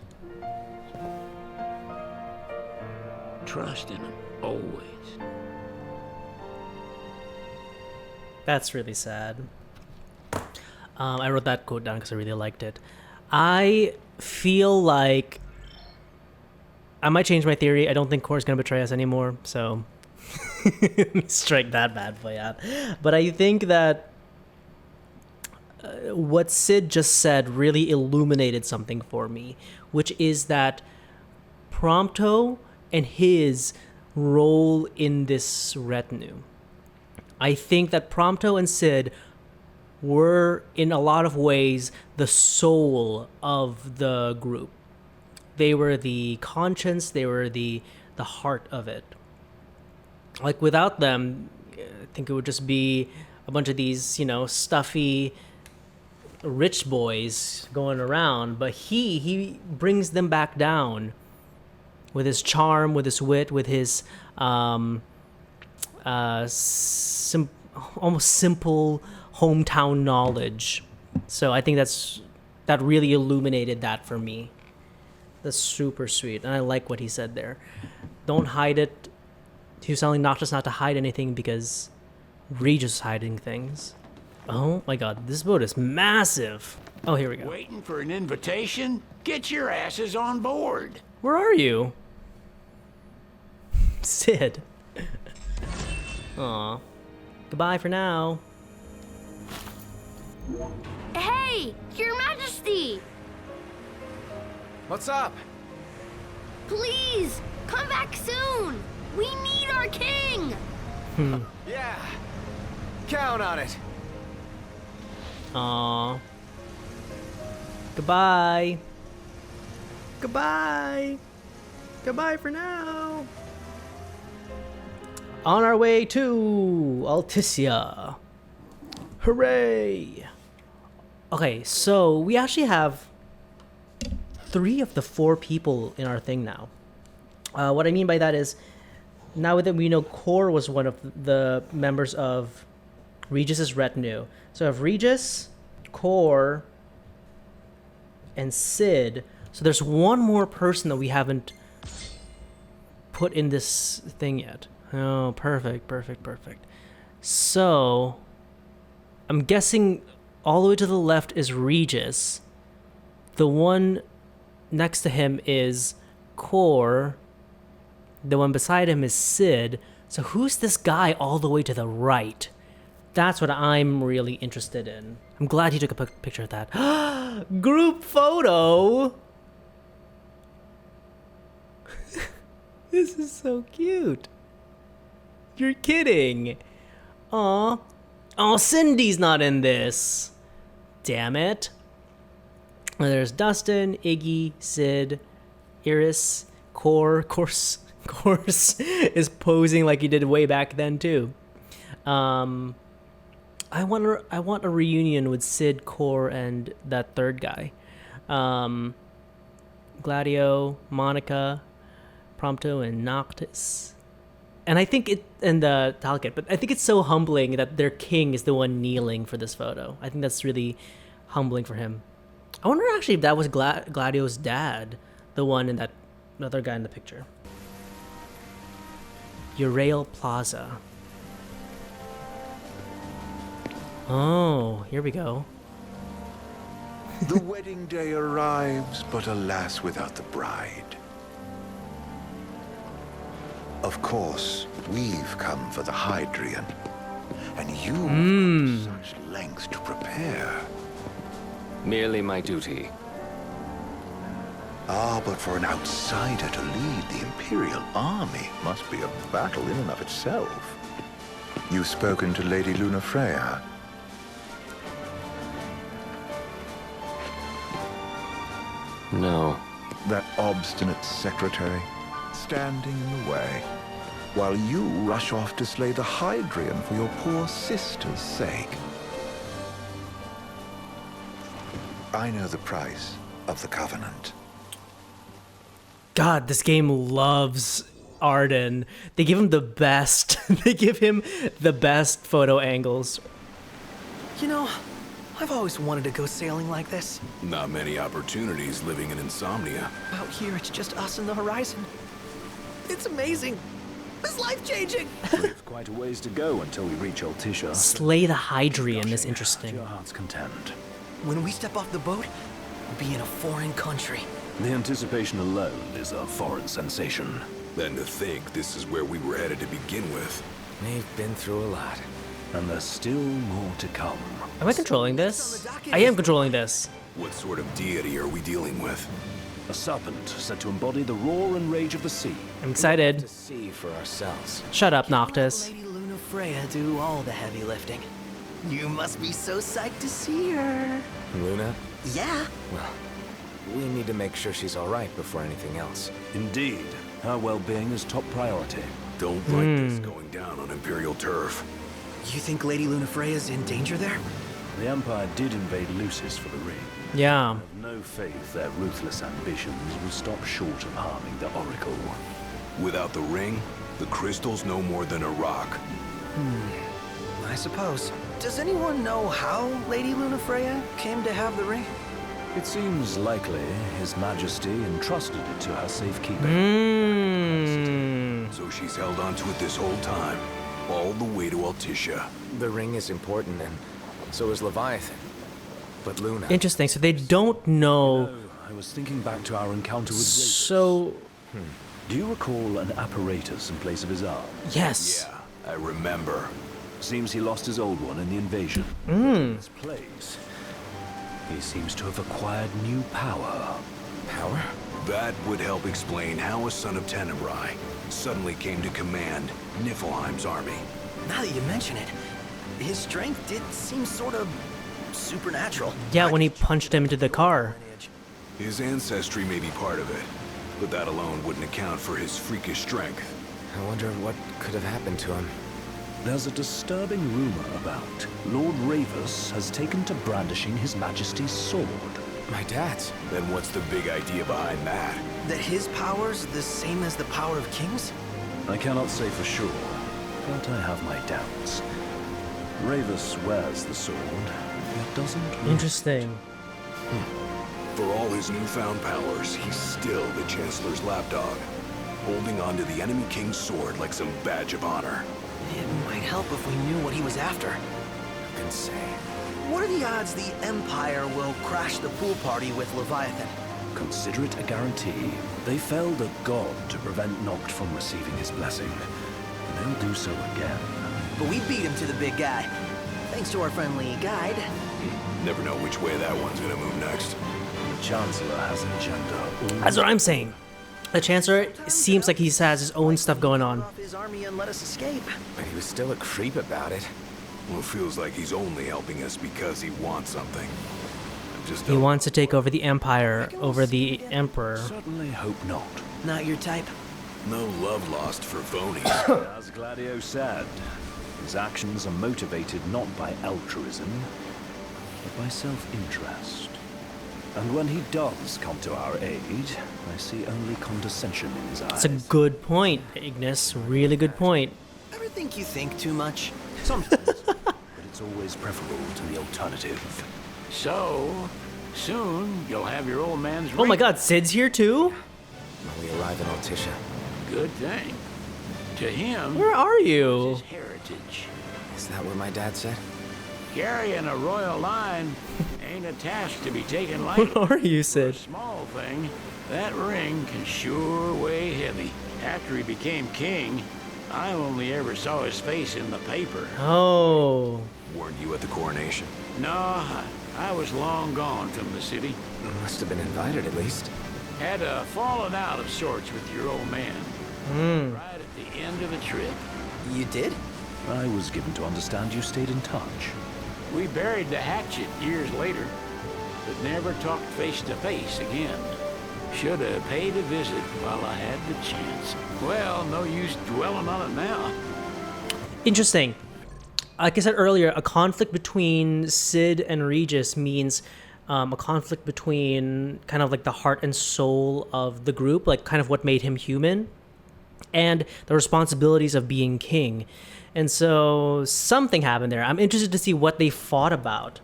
Trust in them, always. That's really sad. I wrote that quote down because I really liked it. I feel like I might change my theory. I don't think Core's gonna betray us anymore, so strike that bad boy out. But I think that what Sid just said really illuminated something for me, which is that Prompto and his role in this retinue. I think that Prompto and Sid were, in a lot of ways, the soul of the group. They were the conscience, they were the heart of it. Like, without them, I think it would just be a bunch of these, stuffy rich boys going around. But he brings them back down with his charm, with his wit, with his almost simple hometown knowledge. So I think that really illuminated that for me. That's super sweet, and I like what he said there. Don't hide it. He was telling Noctis not to hide anything because Regis is hiding things. Oh my god, this boat is massive. Oh, here we go. Waiting for an invitation? Get your asses on board. Where are you? Sid. Aw. Goodbye for now. Hey, Your Majesty! What's up? Please, come back soon! We need our king! Yeah, count on it. Aw. Goodbye. Goodbye. Goodbye for now. On our way to Alticia. Hooray! Okay, so we actually have 3 of the 4 people in our thing now. What I mean by that is, now that we know Core was one of the members of Regis's retinue. So I have Regis, Core, and Sid. So there's one more person that we haven't put in this thing yet. Oh, perfect, perfect, perfect. So, I'm guessing all the way to the left is Regis. The one next to him is Core. The one beside him is Sid. So who's this guy all the way to the right? That's what I'm really interested in. I'm glad he took a picture of that. Group photo! This is so cute. You're kidding. Aw. Oh, Cindy's not in this. Damn it. And there's Dustin, Iggy, Sid, Iris, Core. Course is posing like he did way back then too. I want a reunion with Sid, Core, and that third guy. Gladio, Monica, Prompto, and Noctis. And I think Talcott, but I think it's so humbling that their king is the one kneeling for this photo. I think that's really humbling for him. I wonder actually if that was Gladio's dad, the one in that other guy in the picture. Urail Plaza. Oh, here we go. The wedding day arrives, but alas, without the bride. Of course, we've come for the Hydrian, and you went such lengths to prepare. Merely my duty. Ah, but for an outsider to lead the Imperial army must be a battle in and of itself. You've spoken to Lady Lunafreya. No. That obstinate secretary, standing in the way, while you rush off to slay the Hydrian for your poor sister's sake. I know the price of the Covenant. God, this game loves Arden. They give him the best. They give him the best photo angles. You know, I've always wanted to go sailing like this. Not many opportunities living in Insomnia. Out here, it's just us and the horizon. It's amazing. It's life-changing. We have quite a ways to go until we reach Altisha. Slay the Hydrian is interesting. Your heart's content. When we step off the boat, we'll be in a foreign country. The anticipation alone is a foreign sensation. Then to think this is where we were headed to begin with. We've been through a lot. And there's still more to come. Am I controlling this? I am controlling this. What sort of deity are we dealing with? A serpent said to embody the roar and rage of the sea. I'm excited. To see for ourselves. Shut up, Noctis. Lady Lunafreya do all the heavy lifting. You must be so psyched to see her. Luna? Yeah. Well, we need to make sure she's all right before anything else. Indeed. Her well-being is top priority. Don't like this going down on Imperial turf. You think Lady Lunafreya's in danger there? The Empire did invade Lucis for the ring. Yeah. I have no faith their ruthless ambitions will stop short of harming the Oracle. Without the ring, the crystal's no more than a rock. I suppose. Does anyone know how Lady Lunafreya came to have the ring? It seems likely His Majesty entrusted it to her safekeeping. So she's held onto it this whole time, all the way to Altisha. The ring is important, and so is Leviathan. But Luna... Interesting. So they don't know. I was thinking back to our encounter with Ravens. So... Do you recall an apparatus in place of his arm? Yes. Yeah, I remember. Seems he lost his old one in the invasion. In his place, he seems to have acquired new power. Power? That would help explain how a son of Tenebrae suddenly came to command Niflheim's army. Now that you mention it, his strength did seem sort of supernatural. Yeah, when he punched him into the car. His ancestry may be part of it, but that alone wouldn't account for his freakish strength. I wonder what could have happened to him. There's a disturbing rumor about Lord Ravus has taken to brandishing His Majesty's sword. My dad's. Then what's the big idea behind that? That his power's the same as the power of kings? I cannot say for sure, but I have my doubts. Ravus wears the sword, yet doesn't. Interesting. For all his newfound powers, he's still the Chancellor's lapdog. holding onto the enemy king's sword like some badge of honor. It might help if we knew what he was after. Who can say? What are the odds the Empire will crash the pool party with Leviathan? Consider it a guarantee. They felled a god to prevent Noct from receiving his blessing. And they'll do so again. But we beat him to the big guy. Thanks to our friendly guide. Never know which way that one's gonna move next. The Chancellor has an agenda. That's what I'm saying. The Chancellor seems like he has his own stuff going on. His army and let us escape. But he was still a creep about it. Well, it feels like he's only helping us because he wants something. He wants to take over the Empire over the Emperor. Certainly hope not. Not your type. No love lost for phonies. As Gladio said, his actions are motivated not by altruism, but by self-interest. And when he does come to our aid, I see only condescension in his eyes. That's a good point, Ignis. Really good point. Ever think you think too much? Sometimes. But it's always preferable to the alternative. So, soon you'll have your old man's Oh my ring. god, Sid's here too? When we arrive in Altissia. Good thing. To him, Where are you? it's his heritage. Is that what my dad said? Carrying a royal line ain't a task to be taken lightly. Where are you, Sid? Small thing, that ring can sure weigh heavy. After he became king, I only ever saw his face in the paper. Oh. Weren't you at the coronation? No, I was long gone from the city. Must have been invited at least. Had a falling out of sorts with your old man. Right at the end of the trip. You did? I was given to understand you stayed in touch. We buried the hatchet years later, but never talked face to face again. Should have paid a visit while I had the chance. Well, no use dwelling on it now. Interesting. Like I said earlier, a conflict between Sid and Regis means a conflict between kind of like the heart and soul of the group, like kind of what made him human, and the responsibilities of being king. And so something happened there. I'm interested to see what they fought about.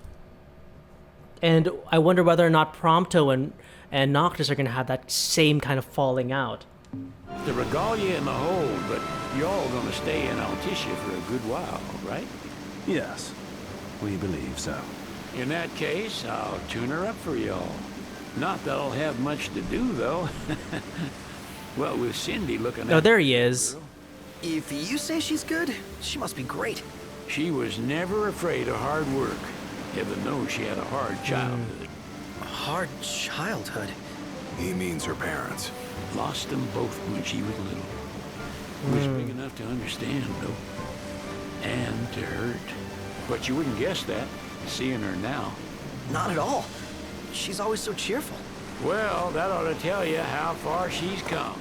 And I wonder whether or not Prompto and Noctis are going to have that same kind of falling out. The regalia in the hold, but y'all gonna stay in Altissia for a good while, right? Yes, we believe so. In that case, I'll tune her up for y'all. Not that I'll have much to do, though. Well, with Cindy looking Oh, at there he is. If you say she's good, she must be great. She was never afraid of hard work. Heaven knows she had a hard childhood. A hard childhood? He means her parents. Lost them both when she was little. Was big enough to understand, though. And to hurt. But you wouldn't guess that, seeing her now. Not at all. She's always so cheerful. Well, that ought to tell you how far she's come.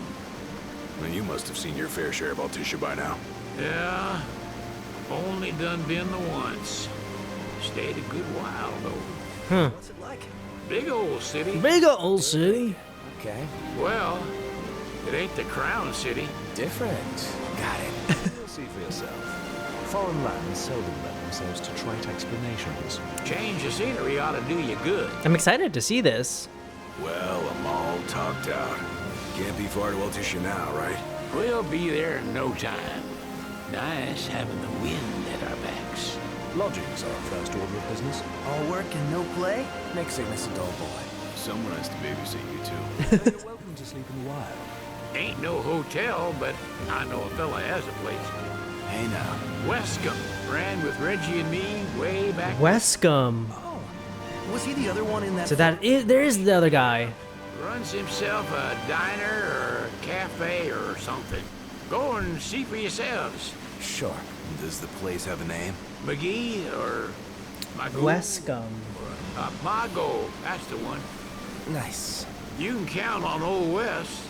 Then you must have seen your fair share of Altissia by now. Yeah, only done been the once. Stayed a good while, though. What's it like? Big old city. Big old city. Okay. Well, it ain't the crown city. Different. Got it. You'll see for yourself. Foreign lands seldom lend themselves to trite explanations. Change of scenery ought to do you good. I'm excited to see this. Well, I'm all talked out. Can't be far to Altissia now, right? We'll be there in no time. Nice having the wind at our backs. Lodgings are our first order of business. All work and no play? Make Cygnus a dull boy. Someone has to babysit you, too. You're welcome to sleep in the wild. Ain't no hotel, but I know a fella has a place. Hey now. Westcomb ran with Reggie and me way back. Westcomb. Oh. Was he the other one in that? So there is the other guy. Runs himself a diner or a cafe or something. Go and see for yourselves. Sure. Does the place have a name? McGee or Mago? Westcomb. Mago, that's the one. Nice. You can count on Old West.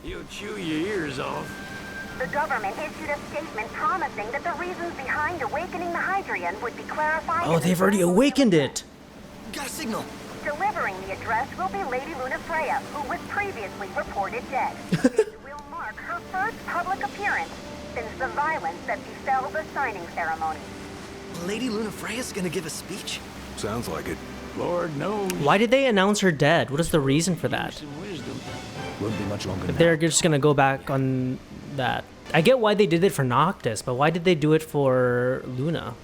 He'll chew your ears off. The government issued a statement promising that the reasons behind awakening the Hydrian would be clarified. Oh, they've already awakened it. Got a signal. Delivering the address will be Lady Lunafreya, who was previously reported dead. It will mark her first public appearance since the violence that befell the signing ceremony. Lady Lunafreya's gonna give a speech? Sounds like it. Lord knows. Why did they announce her dead? What is the reason for that? Some wisdom. Won't be much longer now. They're just gonna go back on that. I get why they did it for Noctis, but why did they do it for Luna?